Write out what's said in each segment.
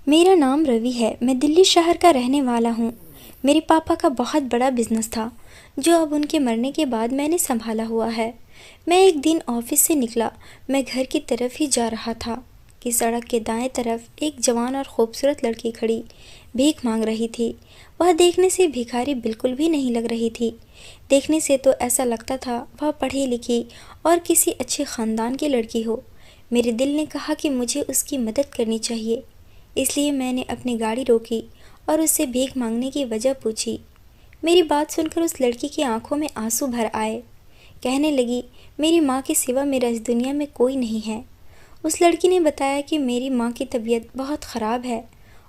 मेरा नाम रवि है। मैं दिल्ली शहर का रहने वाला हूँ। मेरे पापा का बहुत बड़ा बिजनेस था जो अब उनके मरने के बाद मैंने संभाला हुआ है। मैं एक दिन ऑफिस से निकला। मैं घर की तरफ ही जा रहा था कि सड़क के दाएं तरफ एक जवान और खूबसूरत लड़की खड़ी भीख मांग रही थी। वह देखने से भिखारी बिल्कुल भी नहीं लग रही थी। देखने से तो ऐसा लगता था वह पढ़ी लिखी और किसी अच्छे ख़ानदान की लड़की हो। मेरे दिल ने कहा कि मुझे उसकी मदद करनी चाहिए, इसलिए मैंने अपनी गाड़ी रोकी और उससे भीख मांगने की वजह पूछी। मेरी बात सुनकर उस लड़की की आंखों में आंसू भर आए। कहने लगी, मेरी माँ के सिवा मेरा इस दुनिया में कोई नहीं है। उस लड़की ने बताया कि मेरी माँ की तबीयत बहुत ख़राब है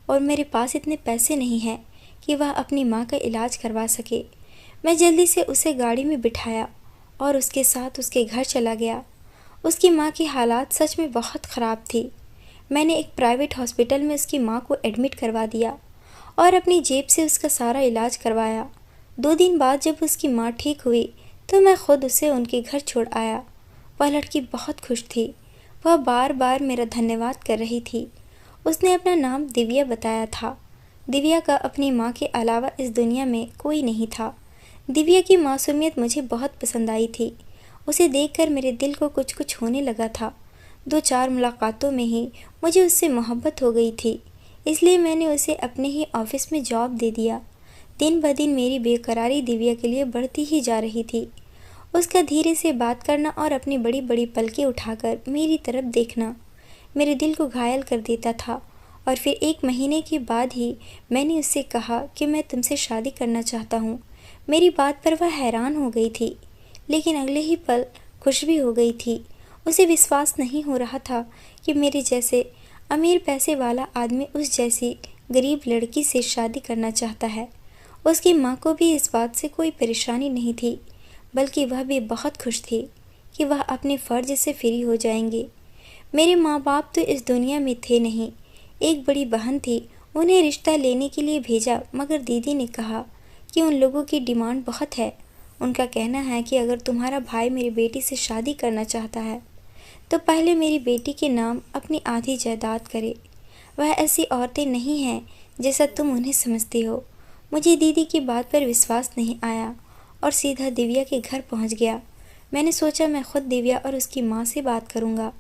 और मेरे पास इतने पैसे नहीं हैं कि वह अपनी माँ का इलाज करवा सके। मैं जल्दी से उसे गाड़ी में बिठाया और उसके साथ उसके घर चला गया। उसकी माँ की हालात सच में बहुत ख़राब थी। मैंने एक प्राइवेट हॉस्पिटल में उसकी माँ को एडमिट करवा दिया और अपनी जेब से उसका सारा इलाज करवाया। 2 दिन बाद जब उसकी माँ ठीक हुई तो मैं खुद उसे उनके घर छोड़ आया। वह लड़की बहुत खुश थी। वह बार बार मेरा धन्यवाद कर रही थी। उसने अपना नाम दिव्या बताया था। दिव्या का अपनी माँ के अलावा इस दुनिया में कोई नहीं था। दिव्या की मासूमियत मुझे बहुत पसंद आई थी। उसे देखकर मेरे दिल को कुछ कुछ होने लगा था। 2-4 मुलाकातों में ही मुझे उससे मोहब्बत हो गई थी, इसलिए मैंने उसे अपने ही ऑफिस में जॉब दे दिया। दिन ब दिन मेरी बेकरारी दिव्या के लिए बढ़ती ही जा रही थी। उसका धीरे से बात करना और अपनी बड़ी बड़ी पलकें उठाकर मेरी तरफ देखना मेरे दिल को घायल कर देता था। और फिर 1 महीने के बाद ही मैंने उससे कहा कि मैं तुमसे शादी करना चाहता हूँ। मेरी बात पर वह हैरान हो गई थी, लेकिन अगले ही पल खुश भी हो गई थी। उसे विश्वास नहीं हो रहा था कि मेरे जैसे अमीर पैसे वाला आदमी उस जैसी गरीब लड़की से शादी करना चाहता है। उसकी माँ को भी इस बात से कोई परेशानी नहीं थी, बल्कि वह भी बहुत खुश थी कि वह अपने फ़र्ज से फ्री हो जाएंगे। मेरे माँ बाप तो इस दुनिया में थे नहीं। एक बड़ी बहन थी, उन्हें रिश्ता लेने के लिए भेजा, मगर दीदी ने कहा कि उन लोगों की डिमांड बहुत है। उनका कहना है कि अगर तुम्हारा भाई मेरी बेटी से शादी करना चाहता है तो पहले मेरी बेटी के नाम अपनी आधी जायदाद करे। वह ऐसी औरतें नहीं हैं जैसा तुम उन्हें समझती हो। मुझे दीदी की बात पर विश्वास नहीं आया और सीधा दिव्या के घर पहुंच गया। मैंने सोचा मैं खुद दिव्या और उसकी माँ से बात करूंगा।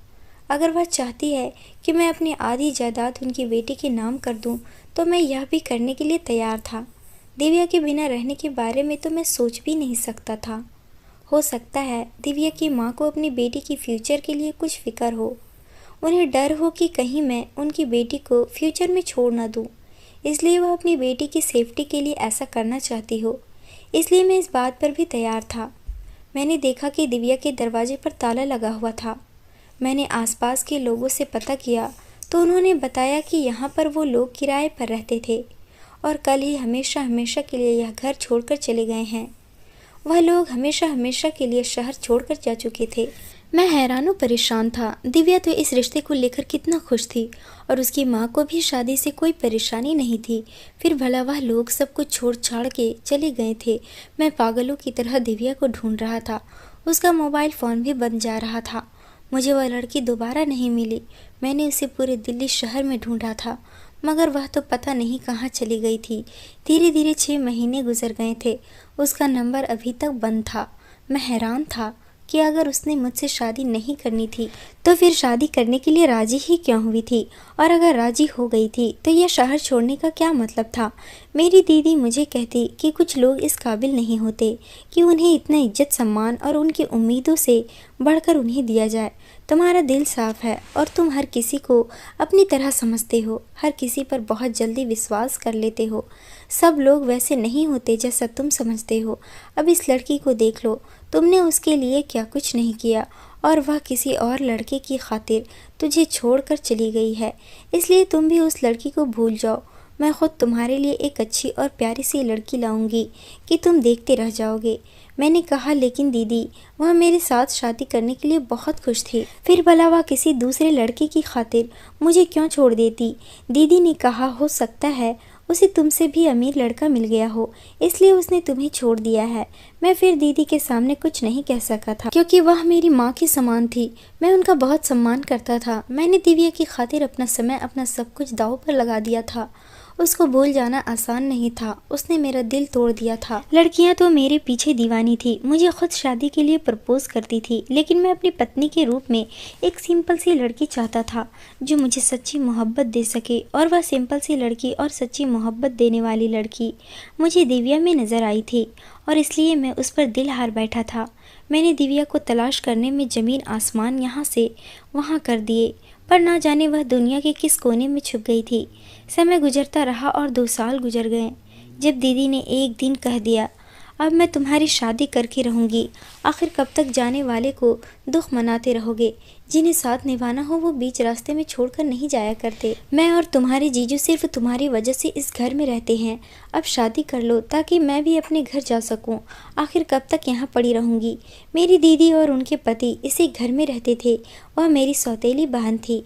अगर वह चाहती है कि मैं अपनी आधी जायदाद उनकी बेटी के नाम कर दूं, तो मैं यह भी करने के लिए तैयार था। दिव्या के बिना रहने के बारे में तो मैं सोच भी नहीं सकता था। हो सकता है दिव्या की माँ को अपनी बेटी की फ्यूचर के लिए कुछ फिक्र हो। उन्हें डर हो कि कहीं मैं उनकी बेटी को फ्यूचर में छोड़ ना दूँ, इसलिए वह अपनी बेटी की सेफ्टी के लिए ऐसा करना चाहती हो। इसलिए मैं इस बात पर भी तैयार था। मैंने देखा कि दिव्या के दरवाजे पर ताला लगा हुआ था। मैंने आसपास के लोगों से पता किया तो उन्होंने बताया कि यहाँ पर वो लोग किराए पर रहते थे और कल ही हमेशा हमेशा के लिए यह घर छोड़कर चले गए हैं। वह लोग हमेशा हमेशा के लिए शहर छोड़कर जा चुके थे। मैं हैरान और परेशान था। दिव्या तो इस रिश्ते को लेकर कितना खुश थी और उसकी माँ को भी शादी से कोई परेशानी नहीं थी। फिर भला वह लोग सब कुछ छोड़ छाड़ के चले गए थे। मैं पागलों की तरह दिव्या को ढूंढ रहा था। उसका मोबाइल फ़ोन भी बंद जा रहा था। मुझे वह लड़की दोबारा नहीं मिली। मैंने उसे पूरे दिल्ली शहर में ढूंढा था, मगर वह तो पता नहीं कहाँ चली गई थी। धीरे धीरे 6 महीने गुजर गए थे। उसका नंबर अभी तक बंद था। मैं हैरान था कि अगर उसने मुझसे शादी नहीं करनी थी तो फिर शादी करने के लिए राजी ही क्यों हुई थी, और अगर राजी हो गई थी तो यह शहर छोड़ने का क्या मतलब था। मेरी दीदी मुझे कहती कि कुछ लोग इस काबिल नहीं होते कि उन्हें इतना इज्जत सम्मान और उनकी उम्मीदों से बढ़कर उन्हें दिया जाए। तुम्हारा दिल साफ है और तुम हर किसी को अपनी तरह समझते हो, हर किसी पर बहुत जल्दी विश्वास कर लेते हो। सब लोग वैसे नहीं होते जैसा तुम समझते हो। अब इस लड़की को देख लो, तुमने उसके लिए क्या कुछ नहीं किया और वह किसी और लड़के की खातिर तुझे छोड़कर चली गई है। इसलिए तुम भी उस लड़की को भूल जाओ। मैं खुद तुम्हारे लिए एक अच्छी और प्यारी सी लड़की लाऊंगी कि तुम देखते रह जाओगे। मैंने कहा, लेकिन दीदी, वह मेरे साथ शादी करने के लिए बहुत खुश थी। फिर भला वह किसी दूसरे लड़के की खातिर मुझे क्यों छोड़ देती। दीदी ने कहा, हो सकता है उसे तुमसे भी अमीर लड़का मिल गया हो, इसलिए उसने तुम्हें छोड़ दिया है। मैं फिर दीदी के सामने कुछ नहीं कह सका था, क्योंकि वह मेरी माँ के समान थी। मैं उनका बहुत सम्मान करता था। मैंने दिव्या की खातिर अपना समय, अपना सब कुछ दांव पर लगा दिया था। उसको भूल जाना आसान नहीं था। उसने मेरा दिल तोड़ दिया था। लड़कियां तो मेरे पीछे दीवानी थी, मुझे खुद शादी के लिए प्रपोज करती थी, लेकिन मैं अपनी पत्नी के रूप में एक सिंपल सी लड़की चाहता था जो मुझे सच्ची मोहब्बत दे सके। और वह सिंपल सी लड़की और सच्ची मोहब्बत देने वाली लड़की मुझे दिव्या में नज़र आई थी, और इसलिए मैं उस पर दिल हार बैठा था। मैंने दिव्या को तलाश करने में ज़मीन आसमान यहाँ से वहाँ कर दिए, पर ना जाने वह दुनिया के किस कोने में छुप गई थी। समय गुजरता रहा और 2 साल गुजर गए, जब दीदी ने एक दिन कह दिया, अब मैं तुम्हारी शादी करके रहूँगी। आखिर कब तक जाने वाले को दुख मनाते रहोगे? जिन्हें साथ निभाना हो वो बीच रास्ते में छोड़कर नहीं जाया करते। मैं और तुम्हारे जीजू सिर्फ तुम्हारी वजह से इस घर में रहते हैं। अब शादी कर लो ताकि मैं भी अपने घर जा सकूं। आखिर कब तक यहाँ पड़ी रहूँगी? मेरी दीदी और उनके पति इसी घर में रहते थे। वह मेरी सौतेली बहन थी,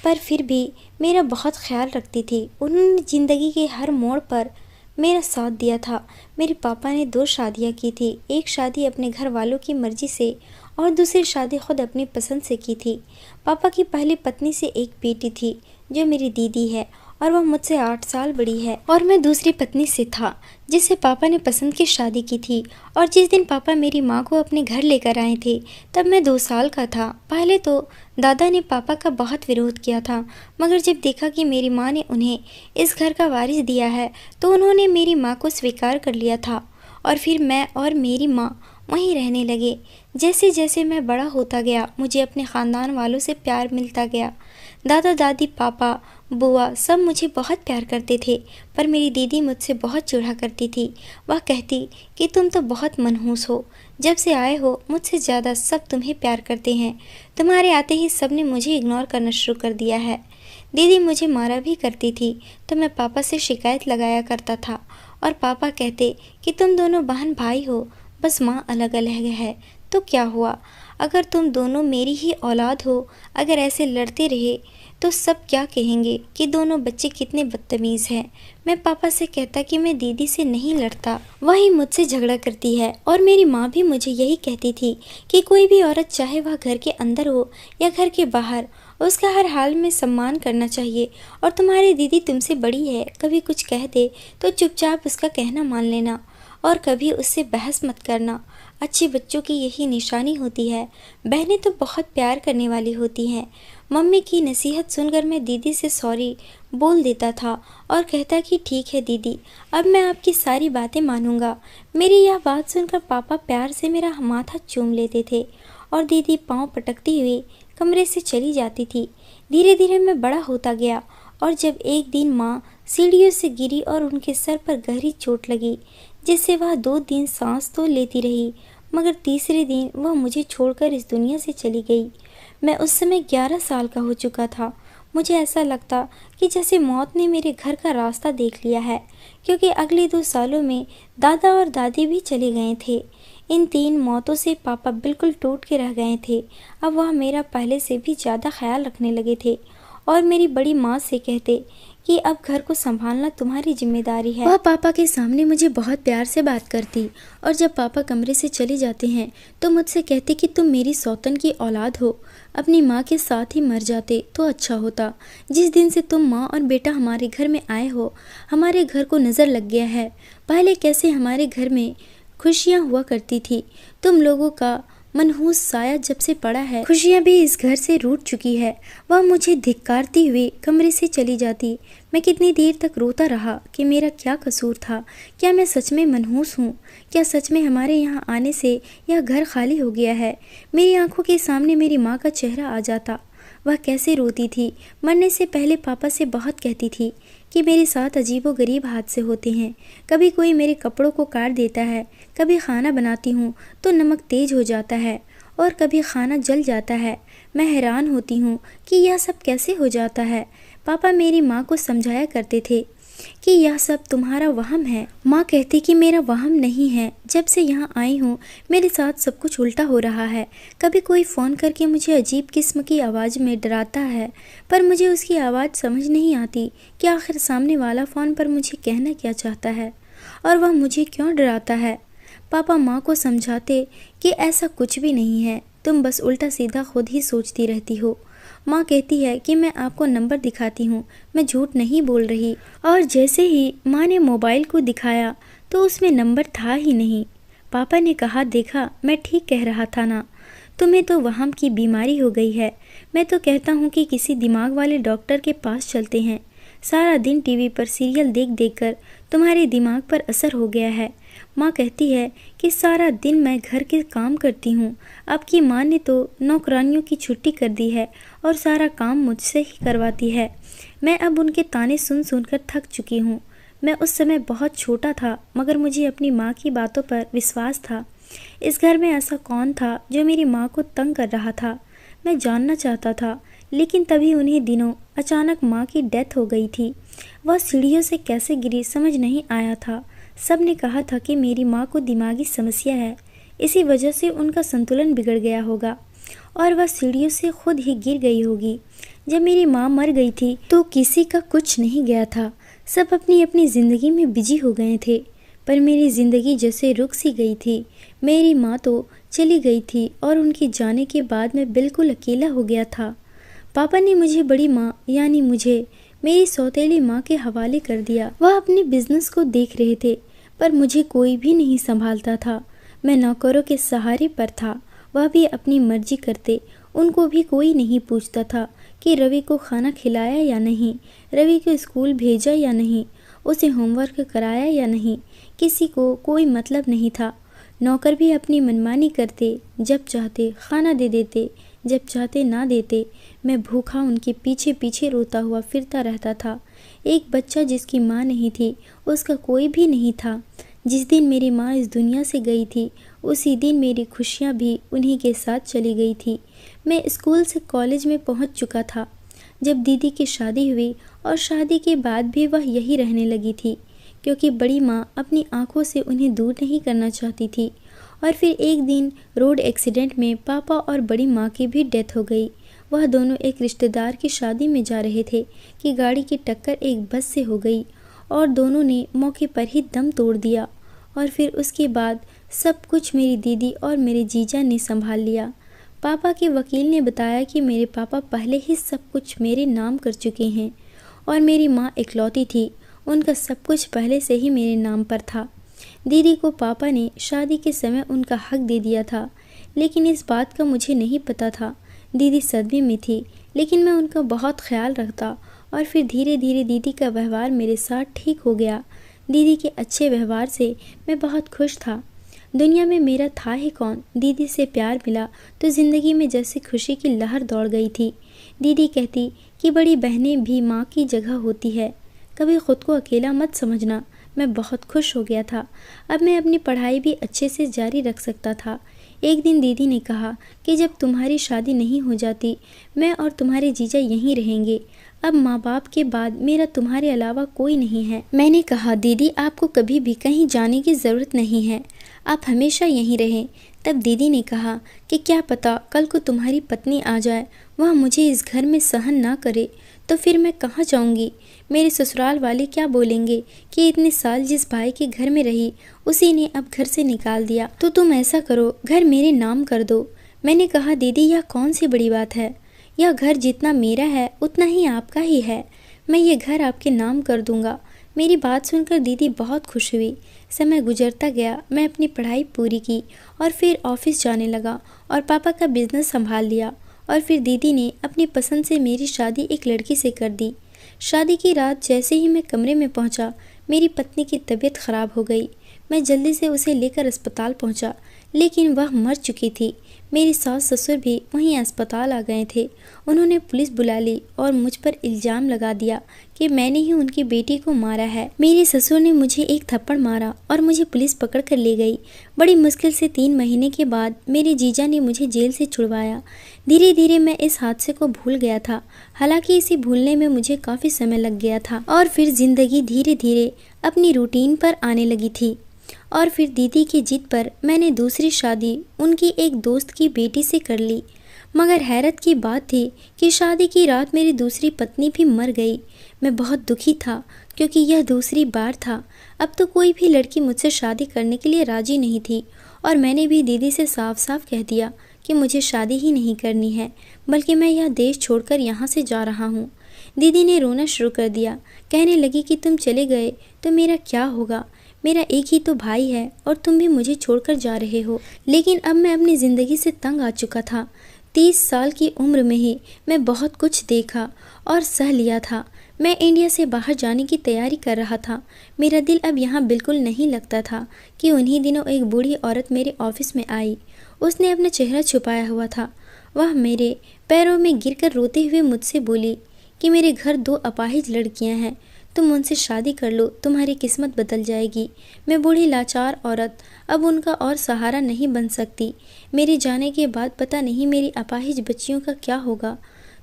पर फिर भी मेरा बहुत ख्याल रखती थी। उन्होंने ज़िंदगी के हर मोड़ पर मेरा साथ दिया था। मेरे पापा ने 2 शादियाँ की थी। एक शादी अपने घर वालों की मर्जी से और दूसरी शादी खुद अपनी पसंद से की थी। पापा की पहली पत्नी से एक बेटी थी जो मेरी दीदी है, और वह मुझसे 8 साल बड़ी है। और मैं दूसरी पत्नी से था जिसे पापा ने पसंद की शादी की थी। और जिस दिन पापा मेरी माँ को अपने घर लेकर आए थे तब मैं 2 साल का था। पहले तो दादा ने पापा का बहुत विरोध किया था, मगर जब देखा कि मेरी माँ ने उन्हें इस घर का वारिस दिया है तो उन्होंने मेरी माँ को स्वीकार कर लिया था। और फिर मैं और मेरी माँ वहीं रहने लगे। जैसे जैसे मैं बड़ा होता गया मुझे अपने ख़ानदान वालों से प्यार मिलता गया। दादा दादी, पापा, बुआ सब मुझे बहुत प्यार करते थे, पर मेरी दीदी मुझसे बहुत चिढ़ा करती थी। वह कहती कि तुम तो बहुत मनहूस हो, जब से आए हो मुझसे ज़्यादा सब तुम्हें प्यार करते हैं। तुम्हारे आते ही सब ने मुझे इग्नोर करना शुरू कर दिया है। दीदी मुझे मारा भी करती थी तो मैं पापा से शिकायत लगाया करता था, और पापा कहते कि तुम दोनों बहन भाई हो, बस माँ अलग अलग है तो क्या हुआ? अगर तुम दोनों मेरी ही औलाद हो, अगर ऐसे लड़ते रहे तो सब क्या कहेंगे कि दोनों बच्चे कितने बदतमीज़ हैं। मैं पापा से कहता कि मैं दीदी से नहीं लड़ता, वही मुझसे झगड़ा करती है। और मेरी माँ भी मुझे यही कहती थी कि कोई भी औरत चाहे वह घर के अंदर हो या घर के बाहर, उसका हर हाल में सम्मान करना चाहिए। और तुम्हारी दीदी तुमसे बड़ी है, कभी कुछ कह दे तो चुपचाप उसका कहना मान लेना और कभी उससे बहस मत करना। अच्छे बच्चों की यही निशानी होती है। बहनें तो बहुत प्यार करने वाली होती हैं। मम्मी की नसीहत सुनकर मैं दीदी से सॉरी बोल देता था और कहता कि ठीक है दीदी, अब मैं आपकी सारी बातें मानूंगा। मेरी यह बात सुनकर पापा प्यार से मेरा माथा चूम लेते थे और दीदी पाँव पटकती हुई कमरे से चली जाती थी। धीरे धीरे मैं बड़ा होता गया, और जब एक दिन माँ सीढ़ियों से गिरी और उनके सर पर गहरी चोट लगी, जिससे वह 2 दिन सांस तो लेती रही, मगर तीसरे दिन वह मुझे छोड़कर इस दुनिया से चली गई। मैं उस समय 11 साल का हो चुका था। मुझे ऐसा लगता कि जैसे मौत ने मेरे घर का रास्ता देख लिया है, क्योंकि अगले 2 सालों में दादा और दादी भी चले गए थे। इन 3 मौतों से पापा बिल्कुल टूट के रह गए थे। अब वह मेरा पहले से भी ज़्यादा ख्याल रखने लगे थे और मेरी बड़ी माँ से कहते कि अब घर को संभालना तुम्हारी जिम्मेदारी है। वह पापा के सामने मुझे बहुत प्यार से बात करती, और जब पापा कमरे से चले जाते हैं तो मुझसे कहते कि तुम मेरी सौतन की औलाद हो, अपनी माँ के साथ ही मर जाते तो अच्छा होता। जिस दिन से तुम माँ और बेटा हमारे घर में आए हो, हमारे घर को नज़र लग गया है। पहले कैसे हमारे घर में खुशियाँ हुआ करती थी, तुम लोगों का मनहूस साया जब से पड़ा है, खुशियाँ भी इस घर से रूठ चुकी है। वह मुझे धिक्कारती हुई कमरे से चली जाती। मैं कितनी देर तक रोता रहा कि मेरा क्या कसूर था। क्या मैं सच में मनहूस हूँ? क्या सच में हमारे यहाँ आने से यह घर खाली हो गया है? मेरी आंखों के सामने मेरी माँ का चेहरा आ जाता। वह कैसे रोती थी। मरने से पहले पापा से बहुत कहती थी कि मेरे साथ अजीबोगरीब हादसे होते हैं। कभी कोई मेरे कपड़ों को काट देता है, कभी खाना बनाती हूँ तो नमक तेज़ हो जाता है, और कभी खाना जल जाता है। मैं हैरान होती हूँ कि यह सब कैसे हो जाता है। पापा मेरी माँ को समझाया करते थे कि यह सब तुम्हारा वहम है। माँ कहती कि मेरा वहम नहीं है, जब से यहाँ आई हूँ मेरे साथ सब कुछ उल्टा हो रहा है। कभी कोई फ़ोन करके मुझे अजीब किस्म की आवाज़ में डराता है, पर मुझे उसकी आवाज़ समझ नहीं आती कि आखिर सामने वाला फ़ोन पर मुझे कहना क्या चाहता है और वह मुझे क्यों डराता है। पापा माँ को समझाते कि ऐसा कुछ भी नहीं है, तुम बस उल्टा सीधा खुद ही सोचती रहती हो। माँ कहती है कि मैं आपको नंबर दिखाती हूँ, मैं झूठ नहीं बोल रही। और जैसे ही माँ ने मोबाइल को दिखाया तो उसमें नंबर था ही नहीं। पापा ने कहा, देखा मैं ठीक कह रहा था ना, तुम्हें तो वहम की बीमारी हो गई है। मैं तो कहता हूँ कि किसी दिमाग वाले डॉक्टर के पास चलते हैं। सारा दिन टीवी पर सीरियल देख देख कर तुम्हारे दिमाग पर असर हो गया है। माँ कहती है कि सारा दिन मैं घर के काम करती हूँ। आपकी माँ ने तो नौकरानियों की छुट्टी कर दी है और सारा काम मुझसे ही करवाती है। मैं अब उनके ताने सुन सुनकर थक चुकी हूँ। मैं उस समय बहुत छोटा था, मगर मुझे अपनी माँ की बातों पर विश्वास था। इस घर में ऐसा कौन था जो मेरी माँ को तंग कर रहा था? मैं जानना चाहता था, लेकिन तभी उन्हीं दिनों अचानक माँ की डेथ हो गई थी। वह सीढ़ियों से कैसे गिरी समझ नहीं आया था। सब ने कहा था कि मेरी माँ को दिमागी समस्या है, इसी वजह से उनका संतुलन बिगड़ गया होगा और वह सीढ़ियों से खुद ही गिर गई होगी। जब मेरी माँ मर गई थी तो किसी का कुछ नहीं गया था, सब अपनी अपनी ज़िंदगी में बिजी हो गए थे। पर मेरी ज़िंदगी जैसे रुक सी गई थी। मेरी माँ तो चली गई थी और उनके जाने के बाद मैं बिल्कुल अकेला हो गया था। पापा ने मुझे बड़ी माँ यानी मुझे मेरी सौतेली माँ के हवाले कर दिया। वह अपने बिजनेस को देख रहे थे, पर मुझे कोई भी नहीं संभालता था। मैं नौकरों के सहारे पर था, वह भी अपनी मर्जी करते। उनको भी कोई नहीं पूछता था कि रवि को खाना खिलाया या नहीं, रवि को स्कूल भेजा या नहीं, उसे होमवर्क कराया या नहीं। किसी को कोई मतलब नहीं था। नौकर भी अपनी मनमानी करते, जब चाहते खाना दे देते, जब चाहते ना देते। मैं भूखा उनके पीछे पीछे रोता हुआ फिरता रहता था। एक बच्चा जिसकी माँ नहीं थी, उसका कोई भी नहीं था। जिस दिन मेरी माँ इस दुनिया से गई थी, उसी दिन मेरी खुशियाँ भी उन्हीं के साथ चली गई थी। मैं स्कूल से कॉलेज में पहुँच चुका था जब दीदी की शादी हुई, और शादी के बाद भी वह यही रहने लगी थी, क्योंकि बड़ी माँ अपनी आंखों से उन्हें दूर नहीं करना चाहती थी। और फिर एक दिन रोड एक्सीडेंट में पापा और बड़ी माँ की भी डेथ हो गई। वह दोनों एक रिश्तेदार की शादी में जा रहे थे कि गाड़ी की टक्कर एक बस से हो गई और दोनों ने मौके पर ही दम तोड़ दिया। और फिर उसके बाद सब कुछ मेरी दीदी और मेरे जीजा ने संभाल लिया। पापा के वकील ने बताया कि मेरे पापा पहले ही सब कुछ मेरे नाम कर चुके हैं और मेरी माँ इकलौती थी, उनका सब कुछ पहले से ही मेरे नाम पर था। दीदी को पापा ने शादी के समय उनका हक दे दिया था, लेकिन इस बात का मुझे नहीं पता था। दीदी सदमे में थी, लेकिन मैं उनका बहुत ख्याल रखता और फिर धीरे धीरे दीदी का व्यवहार मेरे साथ ठीक हो गया। दीदी के अच्छे व्यवहार से मैं बहुत खुश था। दुनिया में मेरा था ही कौन। दीदी से प्यार मिला तो ज़िंदगी में जैसे खुशी की लहर दौड़ गई थी। दीदी कहती कि बड़ी बहनें भी माँ की जगह होती है, कभी खुद को अकेला मत समझना। मैं बहुत खुश हो गया था। अब मैं अपनी पढ़ाई भी अच्छे से जारी रख सकता था। एक दिन दीदी ने कहा कि जब तुम्हारी शादी नहीं हो जाती, मैं और तुम्हारे जीजा यहीं रहेंगे। अब माँ बाप के बाद मेरा तुम्हारे अलावा कोई नहीं है। मैंने कहा, दीदी आपको कभी भी कहीं जाने की ज़रूरत नहीं है, आप हमेशा यहीं रहें। तब दीदी ने कहा कि क्या पता कल को तुम्हारी पत्नी आ जाए, वह मुझे इस घर में सहन ना करे, तो फिर मैं कहाँ जाऊँगी? मेरे ससुराल वाले क्या बोलेंगे कि इतने साल जिस भाई के घर में रही, उसी ने अब घर से निकाल दिया। तो तुम ऐसा करो, घर मेरे नाम कर दो। मैंने कहा, दीदी यह कौन सी बड़ी बात है? यह घर जितना मेरा है उतना ही आपका ही है। मैं ये घर आपके नाम कर दूंगा। मेरी बात सुनकर दीदी बहुत खुश हुई। समय गुजरता गया, मैं अपनी पढ़ाई पूरी की और फिर ऑफिस जाने लगा और पापा का बिजनेस संभाल लिया। और फिर दीदी ने अपनी पसंद से मेरी शादी एक लड़की से कर दी। शादी की रात जैसे ही मैं कमरे में पहुंचा, मेरी पत्नी की तबीयत ख़राब हो गई। मैं जल्दी से उसे लेकर अस्पताल पहुंचा, लेकिन वह मर चुकी थी। मेरी सास ससुर भी वहीं अस्पताल आ गए थे। उन्होंने पुलिस बुला ली और मुझ पर इल्ज़ाम लगा दिया कि मैंने ही उनकी बेटी को मारा है। मेरे ससुर ने मुझे एक थप्पड़ मारा और मुझे पुलिस पकड़ कर ले गई। बड़ी मुश्किल से 3 महीने के बाद मेरे जीजा ने मुझे जेल से छुड़वाया। धीरे धीरे मैं इस हादसे को भूल गया था। हालांकि इसे भूलने में मुझे काफ़ी समय लग गया था और फिर ज़िंदगी धीरे धीरे अपनी रूटीन पर आने लगी थी। और फिर दीदी की जिद पर मैंने दूसरी शादी उनकी एक दोस्त की बेटी से कर ली। मगर हैरत की बात थी कि शादी की रात मेरी दूसरी पत्नी भी मर गई। मैं बहुत दुखी था क्योंकि यह दूसरी बार था। अब तो कोई भी लड़की मुझसे शादी करने के लिए राजी नहीं थी और मैंने भी दीदी से साफ साफ कह दिया कि मुझे शादी ही नहीं करनी है, बल्कि मैं यह देश छोड़कर यहाँ से जा रहा हूँ। दीदी ने रोना शुरू कर दिया। कहने लगी कि तुम चले गए तो मेरा क्या होगा, मेरा एक ही तो भाई है और तुम भी मुझे छोड़कर जा रहे हो। लेकिन अब मैं अपनी ज़िंदगी से तंग आ चुका था। 30 साल की उम्र में ही मैं बहुत कुछ देखा और सह लिया था। मैं इंडिया से बाहर जाने की तैयारी कर रहा था। मेरा दिल अब यहाँ बिल्कुल नहीं लगता था कि उन्हीं दिनों एक बूढ़ी औरत मेरे ऑफिस में आई। उसने अपना चेहरा छुपाया हुआ था। वह मेरे पैरों में गिरकर रोते हुए मुझसे बोली कि मेरे घर 2 अपाहिज लड़कियाँ हैं, तुम उनसे शादी कर लो, तुम्हारी किस्मत बदल जाएगी। मैं बूढ़ी लाचार औरत अब उनका और सहारा नहीं बन सकती। मेरे जाने के बाद पता नहीं मेरी अपाहिज बच्चियों का क्या होगा।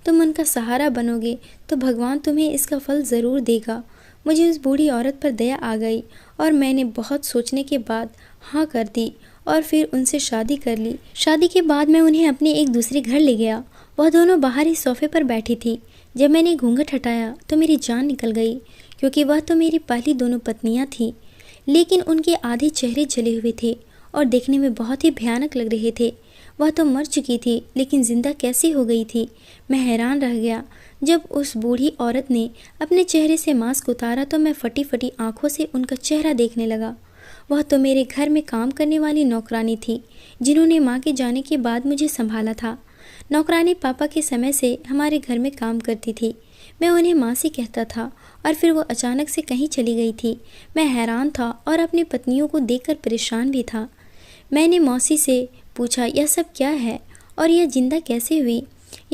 तुम उनका सहारा बनोगे तो भगवान तुम्हें इसका फल ज़रूर देगा। मुझे उस बूढ़ी औरत पर दया आ गई और मैंने बहुत सोचने के बाद हाँ कर दी और फिर उनसे शादी कर ली। शादी के बाद मैं उन्हें अपने एक दूसरे घर ले गया। वह दोनों बाहर ही सोफे पर बैठी थी। जब मैंने घूंघट हटाया तो मेरी जान निकल गई, क्योंकि वह तो मेरी पहली दोनों पत्नियां थीं। लेकिन उनके आधे चेहरे जले हुए थे और देखने में बहुत ही भयानक लग रहे थे। वह तो मर चुकी थी, लेकिन जिंदा कैसे हो गई थी? मैं हैरान रह गया। जब उस बूढ़ी औरत ने अपने चेहरे से मास्क उतारा तो मैं फटी फटी आंखों से उनका चेहरा देखने लगा। वह तो मेरे घर में काम करने वाली नौकरानी थी, जिन्होंने माँ के जाने के बाद मुझे संभाला था। नौकरानी पापा के समय से हमारे घर में काम करती थी। मैं उन्हें मासी कहता था और फिर वो अचानक से कहीं चली गई थी। मैं हैरान था और अपनी पत्नियों को देखकर परेशान भी था। मैंने मौसी से पूछा, यह सब क्या है और यह जिंदा कैसे हुई?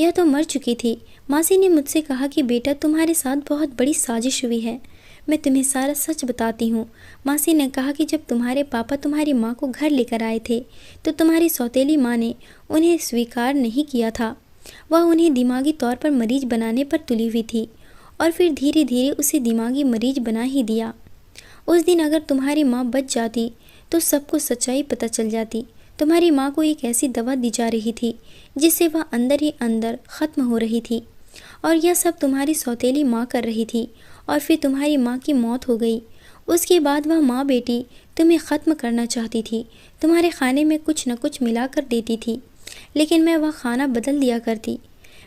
यह तो मर चुकी थी। मासी ने मुझसे कहा कि बेटा, तुम्हारे साथ बहुत बड़ी साजिश हुई है। मैं तुम्हें सारा सच बताती हूँ। मासी ने कहा कि जब तुम्हारे पापा तुम्हारी माँ को घर लेकर आए थे तो तुम्हारी सौतेली माँ ने उन्हें स्वीकार नहीं किया था। वह उन्हें दिमागी तौर पर मरीज बनाने पर तुली हुई थी और फिर धीरे धीरे उसे दिमागी मरीज बना ही दिया। उस दिन अगर तुम्हारी माँ बच जाती तो सबको सच्चाई पता चल जाती। तुम्हारी माँ को एक ऐसी दवा दी जा रही थी जिससे वह अंदर ही अंदर ख़त्म हो रही थी और यह सब तुम्हारी सौतेली माँ कर रही थी। और फिर तुम्हारी माँ की मौत हो गई। उसके बाद वह माँ बेटी तुम्हें ख़त्म करना चाहती थी। तुम्हारे खाने में कुछ न कुछ मिला कर देती थी, लेकिन मैं वह खाना बदल दिया करती।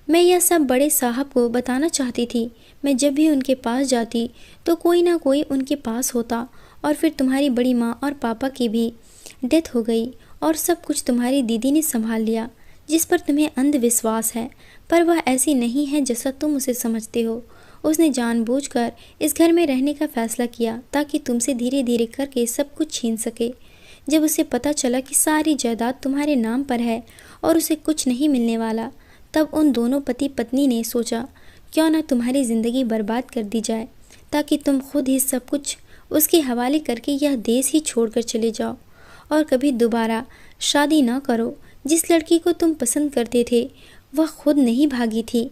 मैं यह सब बड़े साहब को बताना चाहती थी। मैं जब भी उनके पास जाती तो कोई ना कोई उनके पास होता। और फिर तुम्हारी बड़ी माँ और पापा की भी डेथ हो गई और सब कुछ तुम्हारी दीदी ने संभाल लिया, जिस पर तुम्हें अंधविश्वास है, पर वह ऐसी नहीं है जैसा तुम उसे समझते हो। उसने जानबूझकर इस घर में रहने का फैसला किया ताकि तुमसे धीरे धीरे करके सब कुछ छीन सके। जब उसे पता चला कि सारी जायदाद तुम्हारे नाम पर है और उसे कुछ नहीं मिलने वाला, तब उन दोनों पति पत्नी ने सोचा क्यों ना तुम्हारी ज़िंदगी बर्बाद कर दी जाए ताकि तुम खुद ही सब कुछ उसके हवाले करके यह देश ही छोड़कर चले जाओ और कभी दोबारा शादी ना करो। जिस लड़की को तुम पसंद करते थे वह खुद नहीं भागी थी।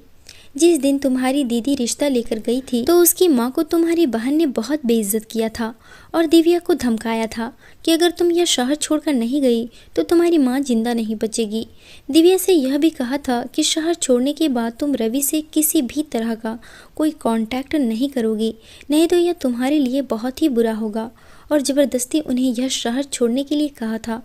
जिस दिन तुम्हारी दीदी रिश्ता लेकर गई थी तो उसकी माँ को तुम्हारी बहन ने बहुत बेइज्जत किया था और दिव्या को धमकाया था कि अगर तुम यह शहर छोड़कर नहीं गई तो तुम्हारी माँ जिंदा नहीं बचेगी। दिव्या से यह भी कहा था कि शहर छोड़ने के बाद तुम रवि से किसी भी तरह का कोई कांटेक्ट नहीं करोगी, नहीं तो यह तुम्हारे लिए बहुत ही बुरा होगा, और ज़बरदस्ती उन्हें यह शहर छोड़ने के लिए कहा था।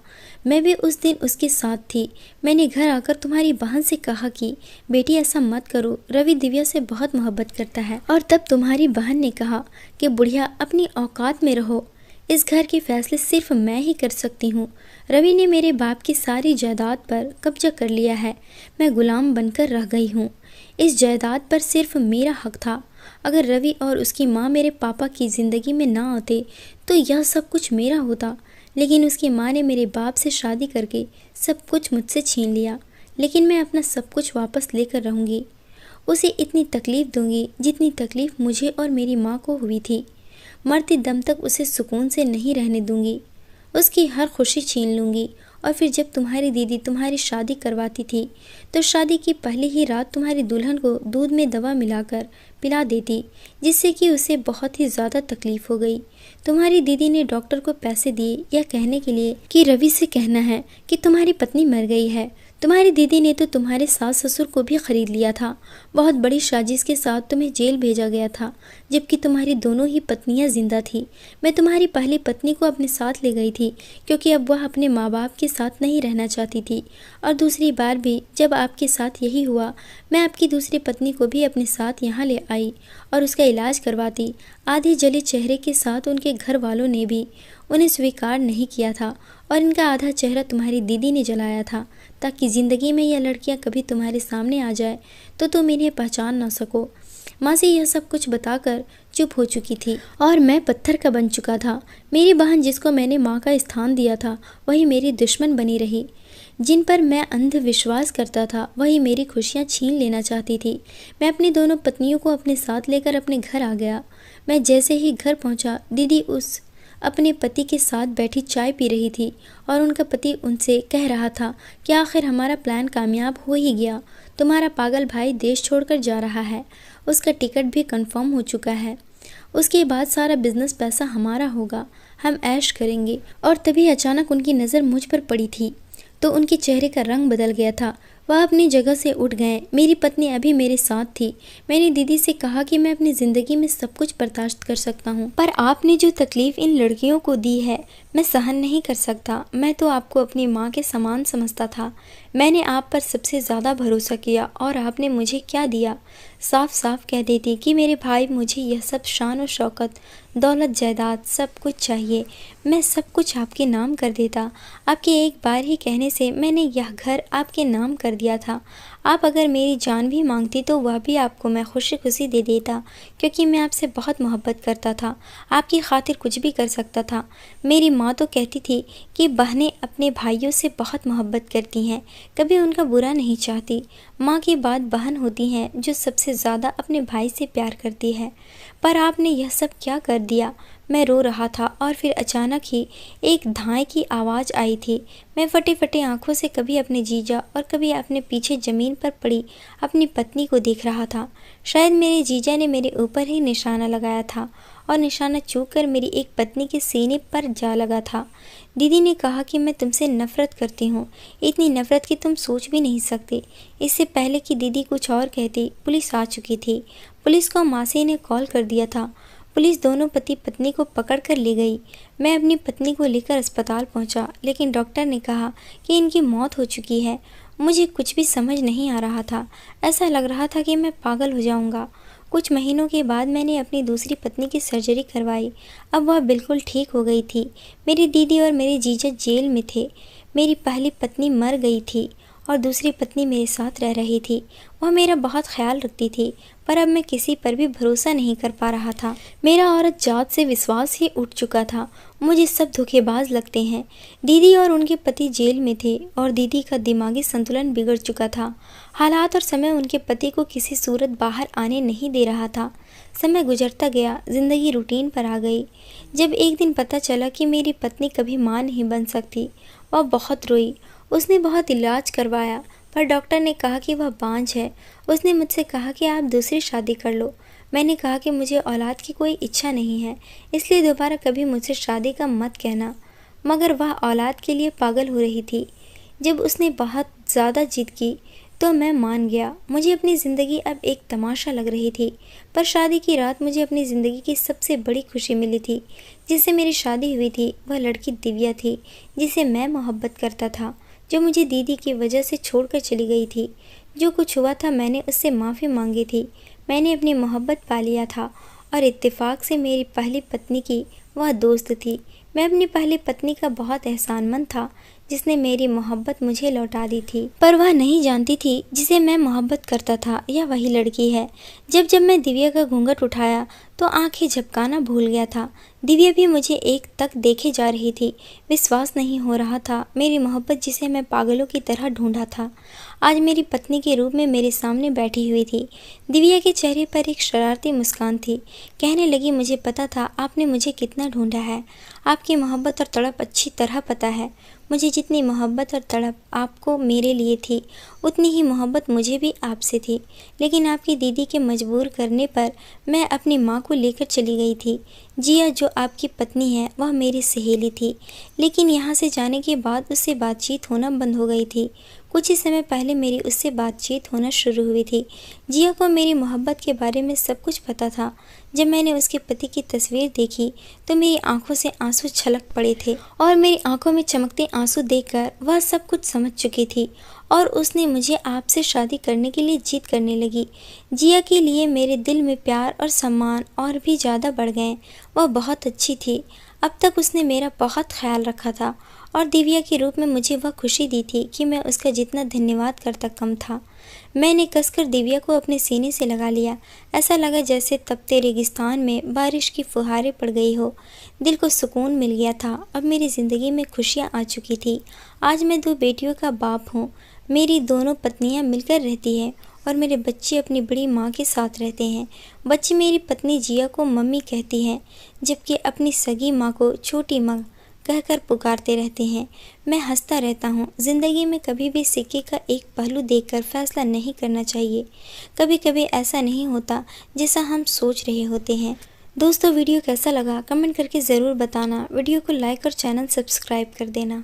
मैं भी उस दिन उसके साथ थी। मैंने घर आकर तुम्हारी बहन से कहा कि बेटी ऐसा मत करो, रवि दिव्या से बहुत मोहब्बत करता है। और तब तुम्हारी बहन ने कहा कि बुढ़िया अपनी औकात में रहो, इस घर के फैसले सिर्फ मैं ही कर सकती हूँ। रवि ने मेरे बाप की सारी जायदाद पर कब्जा कर लिया है। मैं गुलाम बनकर रह गई हूँ। इस जायदाद पर सिर्फ मेरा हक था। अगर रवि और उसकी माँ मेरे पापा की ज़िंदगी में ना आते तो यह सब कुछ मेरा होता, लेकिन उसकी माँ ने मेरे बाप से शादी करके सब कुछ मुझसे छीन लिया। लेकिन मैं अपना सब कुछ वापस लेकर रहूँगी। उसे इतनी तकलीफ़ दूंगी जितनी तकलीफ़ मुझे और मेरी माँ को हुई थी। मरते दम तक उसे सुकून से नहीं रहने दूंगी। उसकी हर खुशी छीन लूँगी। और फिर जब तुम्हारी दीदी तुम्हारी शादी करवाती थी तो शादी की पहली ही रात तुम्हारी दुल्हन को दूध में दवा मिलाकर पिला देती, जिससे कि उसे बहुत ही ज़्यादा तकलीफ़ हो गई। तुम्हारी दीदी ने डॉक्टर को पैसे दिए यह कहने के लिए कि रवि से कहना है कि तुम्हारी पत्नी मर गई है। तुम्हारी दीदी ने तो तुम्हारे सास ससुर को भी खरीद लिया था। बहुत बड़ी साजिश के साथ तुम्हें जेल भेजा गया था, जबकि तुम्हारी दोनों ही पत्नियां जिंदा थी। मैं तुम्हारी पहली पत्नी को अपने साथ ले गई थी क्योंकि अब वह अपने माँ बाप के साथ नहीं रहना चाहती थी। और दूसरी बार भी जब आपके साथ यही हुआ, मैं आपकी दूसरी पत्नी को भी अपने साथ यहाँ ले आई और उसका इलाज करवाती। आधे जले चेहरे के साथ उनके घर वालों ने भी उन्हें स्वीकार नहीं किया था और इनका आधा चेहरा तुम्हारी दीदी ने जलाया था, ताकि ज़िंदगी में यह लड़कियां कभी तुम्हारे सामने आ जाए तो तुम इन्हें पहचान ना सको। माँ से यह सब कुछ बताकर चुप हो चुकी थी और मैं पत्थर का बन चुका था। मेरी बहन, जिसको मैंने माँ का स्थान दिया था, वही मेरी दुश्मन बनी रही। जिन पर मैं अंधविश्वास करता था वही मेरी खुशियाँ छीन लेना चाहती थी। मैं अपनी दोनों पत्नियों को अपने साथ लेकर अपने घर आ गया। मैं जैसे ही घर पहुँचा, दीदी उस अपने पति के साथ बैठी चाय पी रही थी और उनका पति उनसे कह रहा था कि आखिर हमारा प्लान कामयाब हो ही गया। तुम्हारा पागल भाई देश छोड़कर जा रहा है, उसका टिकट भी कंफर्म हो चुका है। उसके बाद सारा बिजनेस पैसा हमारा होगा, हम ऐश करेंगे। और तभी अचानक उनकी नज़र मुझ पर पड़ी थी तो उनके चेहरे का रंग बदल गया था। वह अपनी जगह से उठ गए। मेरी पत्नी अभी मेरे साथ थी। मैंने दीदी से कहा कि मैं अपनी ज़िंदगी में सब कुछ बर्दाश्त कर सकता हूँ, पर आपने जो तकलीफ़ इन लड़कियों को दी है मैं सहन नहीं कर सकता। मैं तो आपको अपनी माँ के समान समझता था। मैंने आप पर सबसे ज़्यादा भरोसा किया और आपने मुझे क्या दिया। साफ साफ कह देती कि मेरे भाई मुझे यह सब शान और शौकत, दौलत, जायदाद सब कुछ चाहिए, मैं सब कुछ आपके नाम कर देता। आपके एक बार ही कहने से मैंने यह घर आपके नाम कर दिया था। आप अगर मेरी जान भी मांगती तो वह भी आपको मैं खुशी खुशी दे देता, क्योंकि मैं आपसे बहुत मोहब्बत करता था। आपकी खातिर कुछ भी कर सकता था। मेरी माँ तो कहती थी कि बहनें अपने भाइयों से बहुत मोहब्बत करती हैं, कभी उनका बुरा नहीं चाहती। माँ के बाद बहन होती हैं जो सबसे ज़्यादा अपने भाई से प्यार करती है। पर आपने यह सब क्या कर दिया। मैं रो रहा था और फिर अचानक ही एक धाए की आवाज़ आई थी। मैं फटे फटे आंखों से कभी अपने जीजा और कभी अपने पीछे ज़मीन पर पड़ी अपनी पत्नी को देख रहा था। शायद मेरे जीजा ने मेरे ऊपर ही निशाना लगाया था और निशाना चूक कर मेरी एक पत्नी के सीने पर जा लगा था। दीदी ने कहा कि मैं तुमसे नफ़रत करती हूँ, इतनी नफ़रत कि तुम सोच भी नहीं सकते। इससे पहले कि दीदी कुछ और कहती, पुलिस आ चुकी थी। पुलिस को मासी ने कॉल कर दिया था। पुलिस दोनों पति पत्नी को पकड़ कर ले गई। मैं अपनी पत्नी को लेकर अस्पताल पहुंचा, लेकिन डॉक्टर ने कहा कि इनकी मौत हो चुकी है। मुझे कुछ भी समझ नहीं आ रहा था। ऐसा लग रहा था कि मैं पागल हो जाऊंगा। कुछ महीनों के बाद मैंने अपनी दूसरी पत्नी की सर्जरी करवाई। अब वह बिल्कुल ठीक हो गई थी। मेरी दीदी और मेरे जीजा जेल में थे। मेरी पहली पत्नी मर गई थी और दूसरी पत्नी मेरे साथ रह रही थी। वह मेरा बहुत ख्याल रखती थी, पर अब मैं किसी पर भी भरोसा नहीं कर पा रहा था। मेरा औरत जात से विश्वास ही उठ चुका था। मुझे सब धोखेबाज लगते हैं। दीदी और उनके पति जेल में थे और दीदी का दिमागी संतुलन बिगड़ चुका था। हालात और समय उनके पति को किसी सूरत बाहर आने नहीं दे रहा था। समय गुजरता गया, जिंदगी रूटीन पर आ गई। जब एक दिन पता चला कि मेरी पत्नी कभी माँ नहीं बन सकती, वह बहुत रोई। उसने बहुत इलाज करवाया, पर डॉक्टर ने कहा कि वह बांझ है। उसने मुझसे कहा कि आप दूसरी शादी कर लो। मैंने कहा कि मुझे औलाद की कोई इच्छा नहीं है, इसलिए दोबारा कभी मुझसे शादी का मत कहना। मगर वह औलाद के लिए पागल हो रही थी। जब उसने बहुत ज़्यादा जिद की तो मैं मान गया। मुझे अपनी ज़िंदगी अब एक तमाशा लग रही थी, पर शादी की रात मुझे अपनी ज़िंदगी की सबसे बड़ी खुशी मिली थी। जिससे मेरी शादी हुई थी वह लड़की दिव्या थी, जिसे मैं मोहब्बत करता था, जो मुझे दीदी की वजह से छोड़कर चली गई थी। जो कुछ हुआ था मैंने उससे माफ़ी मांगी थी। मैंने अपनी मोहब्बत पा लिया था और इत्तेफाक से मेरी पहली पत्नी की वह दोस्त थी। मैं अपनी पहली पत्नी का बहुत एहसानमंद था जिसने मेरी मोहब्बत मुझे लौटा दी थी, पर वह नहीं जानती थी जिसे मैं मोहब्बत करता था यह वही लड़की है। जब जब मैं दिव्या का घूंघट उठाया तो आंखें झपकाना भूल गया था। दिव्या भी मुझे एक तक देखे जा रही थी। विश्वास नहीं हो रहा था, मेरी मोहब्बत जिसे मैं पागलों की तरह ढूंढा था आज मेरी पत्नी के रूप में मेरे सामने बैठी हुई थी। दिव्या के चेहरे पर एक शरारती मुस्कान थी। कहने लगी, मुझे पता था आपने मुझे कितना ढूंढा है। आपकी मोहब्बत और तड़प अच्छी तरह पता है। मुझे जितनी मोहब्बत और तड़प आपको मेरे लिए थी उतनी ही मोहब्बत मुझे भी आपसे थी। लेकिन आपकी दीदी के मजबूर करने पर मैं अपनी माँ को लेकर चली गई थी। जिया जो आपकी पत्नी है वह मेरी सहेली थी, लेकिन यहाँ से जाने के बाद उससे बातचीत होना बंद हो गई थी। कुछ ही समय पहले मेरी उससे बातचीत होना शुरू हुई थी। जिया को मेरी मोहब्बत के बारे में सब कुछ पता था। जब मैंने उसके पति की तस्वीर देखी तो मेरी आंखों से आंसू छलक पड़े थे और मेरी आंखों में चमकते आंसू देखकर वह सब कुछ समझ चुकी थी और उसने मुझे आपसे शादी करने के लिए जिद करने लगी। जिया के लिए मेरे दिल में प्यार और सम्मान और भी ज़्यादा बढ़ गए। वह बहुत अच्छी थी। अब तक उसने मेरा बहुत ख्याल रखा था और दिव्या के रूप में मुझे वह खुशी दी थी कि मैं उसका जितना धन्यवाद करता कम था। मैंने कसकर दिव्या को अपने सीने से लगा लिया। ऐसा लगा जैसे तपते रेगिस्तान में बारिश की फुहारें पड़ गई हो। दिल को सुकून मिल गया था। अब मेरी ज़िंदगी में खुशियाँ आ चुकी थी। आज मैं 2 बेटियों का बाप हूँ। मेरी दोनों पत्नियाँ मिलकर रहती हैं और मेरे बच्चे अपनी बड़ी माँ के साथ रहते हैं। बच्चे मेरी पत्नी जिया को मम्मी कहती हैं, जबकि अपनी सगी माँ को छोटी माँ कहकर पुकारते रहते हैं। मैं हंसता रहता हूँ। ज़िंदगी में कभी भी सिक्के का एक पहलू देखकर फैसला नहीं करना चाहिए। कभी कभी ऐसा नहीं होता जैसा हम सोच रहे होते हैं। दोस्तों, वीडियो कैसा लगा कमेंट करके ज़रूर बताना। वीडियो को लाइक और चैनल सब्सक्राइब कर देना।